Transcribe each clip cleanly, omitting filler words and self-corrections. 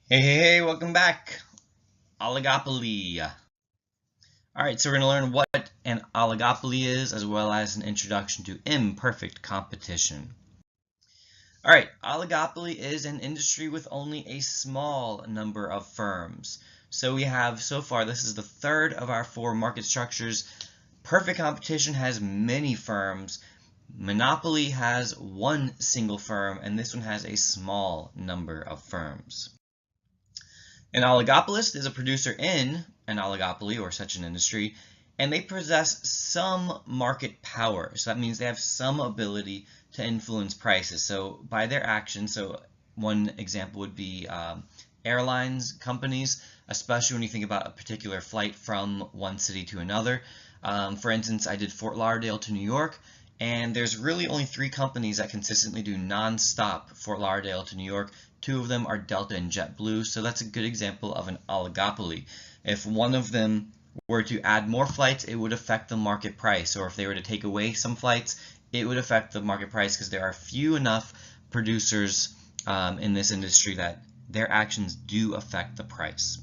Hey, welcome back. Oligopoly. Alright, so we're going to learn what an oligopoly is, as well as an introduction to imperfect competition. Alright, oligopoly is an industry with only a small number of firms. So we have, so far, this is the third of our four market structures. Perfect competition has many firms. Monopoly has one single firm, and this one has a small number of firms. An oligopolist is a producer in an oligopoly or such an industry, and they possess some market power. So that means they have some ability to influence prices. So by their actions, so one example would be airlines companies, especially when you think about a particular flight from one city to another. For instance, I did Fort Lauderdale to New York, and there's really only three companies that consistently do non-stop Fort Lauderdale to New York. Two of them are Delta and JetBlue, so that's a good example of an oligopoly. If one of them were to add more flights, it would affect the market price, or if they were to take away some flights, it would affect the market price because there are few enough producers in this industry that their actions do affect the price.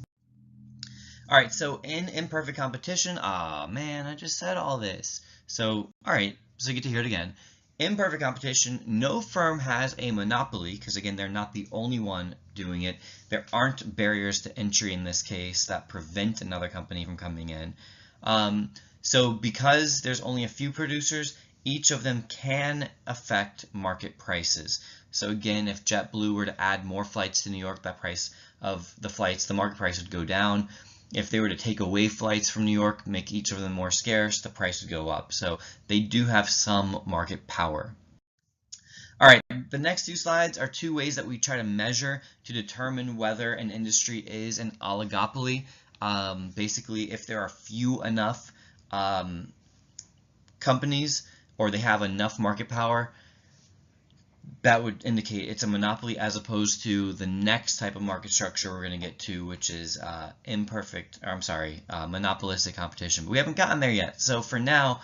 All right, so in imperfect competition, man, I just said all this. So, all right, so you get to hear it again. Imperfect competition, no firm has a monopoly, because again, they're not the only one doing it. There aren't barriers to entry in this case that prevent another company from coming in. So because there's only a few producers, each of them can affect market prices. So again, if JetBlue were to add more flights to New York, that price of the flights, the market price would go down. If they were to take away flights from New York, make each of them more scarce, the price would go up. So they do have some market power. All right, the next two slides are two ways that we try to measure to determine whether an industry is an oligopoly. Basically, if there are few enough companies or they have enough market power, that would indicate it's a monopoly, as opposed to the next type of market structure we're going to get to, which is monopolistic competition. But we haven't gotten there yet. So for now,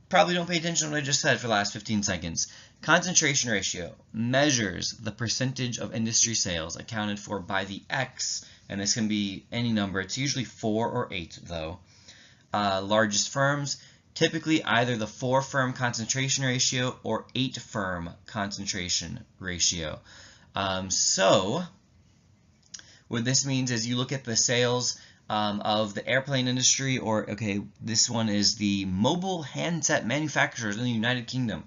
probably don't pay attention to what I just said for the last 15 seconds. Concentration ratio measures the percentage of industry sales accounted for by the X, and this can be any number. It's usually 4 or 8, though. Largest firms, typically either the 4-firm concentration ratio or 8-firm concentration ratio. So what this means is you look at the sales of the airplane industry, or okay, this one is the mobile handset manufacturers in the United Kingdom.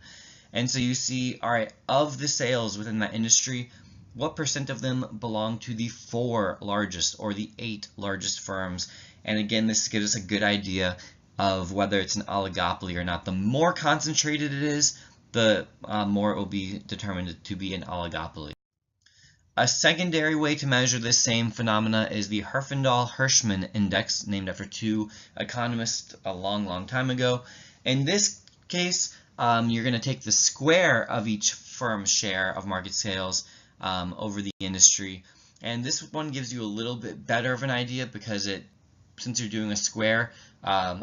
And so you see, all right, of the sales within that industry, what percent of them belong to the 4 largest or the 8 largest firms? And again, this gives us a good idea of whether it's an oligopoly or not. The more concentrated it is, the more it will be determined to be an oligopoly. A secondary way to measure this same phenomena is the Herfindahl-Hirschman index, named after two economists a long time ago. In this case, you're going to take the square of each firm's share of market sales over the industry. And this one gives you a little bit better of an idea because since you're doing a square,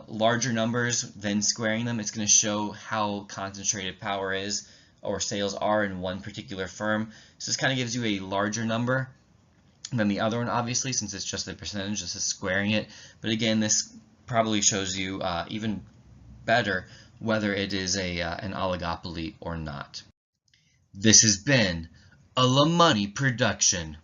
larger numbers than squaring them, it's going to show how concentrated power is or sales are in one particular firm. So this kind of gives you a larger number than the other one, obviously, since it's just a percentage, this is squaring it. But again, this probably shows you even better whether it is an oligopoly or not. This has been a La Money production.